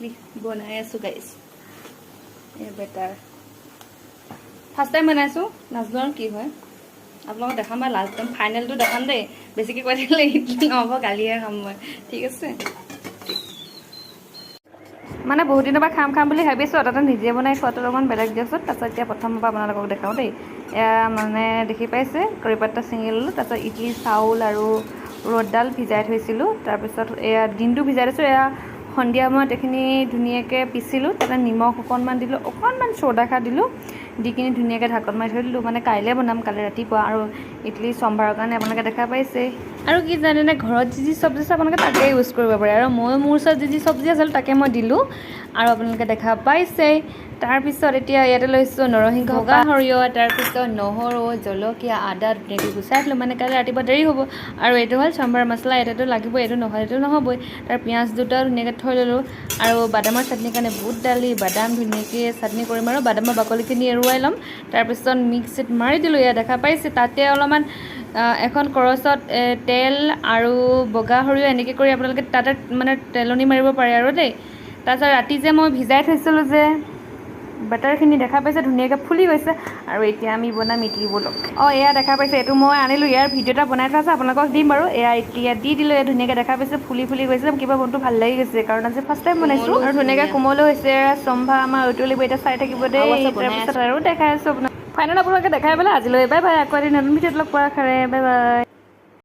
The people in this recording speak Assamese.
ইডলি বনাই আছোঁ গাইছ এই বেটাৰ ফাৰ্ষ্ট টাইম বনাইছোঁ নাজানো আৰু কি হয় আপোনালোকক দেখাম বা লাষ্ট টাইম ফাইনেলটো দেখাম দেই বেছিকৈ কৈ থাকিলে ইডলি নহ'ব গালিহে খাম মই ঠিক আছে মানে বহুত দিনৰ পৰা খাম বুলি ভাবিছোঁ তাতে নিজে বনাই খোৱাটো অলপমান বেলেগ দিয়কচোন তাৰপিছত এতিয়া প্ৰথমৰ পৰা আপোনালোকক দেখাওঁ দেই এয়া মানে দেখি পাইছে কৰিপাত্তা ছিঙি ল'লোঁ তাৰপিছত ইডলি চাউল আৰু ৰ'দডাল ভিজাই থৈছিলোঁ তাৰপিছত এয়া দিনটো ভিজাই থৈছোঁ এয়া সন্ধিয়া সময়ত এইখিনি ধুনীয়াকৈ পিচিলোঁ তাতে নিমখ অকণমান দিলোঁ অকণমান চ'ডা খাৰ দিলোঁ দি কিনি ধুনীয়াকৈ ঢাকন মাৰি থৈ দিলোঁ মানে কাইলৈ বনাম কালি ৰাতিপুৱা আৰু ইডলি সম্ভাৰৰ কাৰণে আপোনালোকে দেখা পাইছে আৰু কি জানেনে ঘৰত যি চব্জি আছে আপোনালোকে তাকে ইউজ কৰিব পাৰে আৰু মই মোৰ ওচৰত যি চব্জি আছিল তাকে মই দিলোঁ আৰু আপোনালোকে দেখা পাইছে তাৰপিছত এতিয়া ইয়াতে লৈছোঁ নৰসিংহ বগা সৰিয়হ তাৰপিছত নহৰু জলকীয়া আদা ধুনীয়াকৈ গুচাই দিলোঁ মানে কাইলৈ ৰাতিপুৱা দেৰি হ'ব আৰু এইটো হ'ল সম্ভাৰ মছলা এটাতো লাগিবই এইটো নহ'লেতো নহ'বই তাৰ পিঁয়াজ দুটা ধুনীয়াকৈ থৈ ল'লোঁ আৰু বাদামৰ চাটনিৰ কাৰণে বুট দালি বাদাম ধুনীয়াকৈ চাটনি কৰিম আৰু বাদামৰ বাকলিখিনি এৰুৱাই ল'ম তাৰপিছত মিক্সিত মাৰি দিলোঁ এয়া দেখা পাইছে তাতে অলপমান এখন কৰচত তেল আৰু বগা সৰিয়হ এনেকৈ কৰি আপোনালোকে তাতে মানে তেলনি মাৰিব পাৰে আৰু দেই তাৰপিছত ৰাতি যে মই ভিজাই থৈছিলোঁ যে বাটাৰখিনি দেখা পাইছে ধুনীয়াকৈ ফুলি গৈছে আৰু এতিয়া আমি বনাম ইডলি বলক এয়া দেখা পাইছে এইটো মই আনিলোঁ ইয়াৰ ভিডিঅ' এটা বনাই থোৱা আছে আপোনালোকক দিম বাৰু এয়া এতিয়া দি দিলোঁ এয়া ধুনীয়াকৈ দেখা পাইছে ফুলি গৈছে কিবা মনটো ভাল লাগি গৈছে কাৰণ আজি ফাৰ্ষ্ট টাইম বনাইছোঁ আৰু ধুনীয়াকৈ কোমলো হৈছে সম্ভা আমাৰ উতলিব এতিয়া চাই থাকিব দেই তাৰপিছত আৰু দেখাই আছোঁ আপোনাক ফাইনেল আপোনালোকে দেখাই পেলাই আজিলৈ বাই বাই আকৌ এদিন নতুন ভিডিঅ'ত লগ পোৱাৰ আশাৰে বাই বাই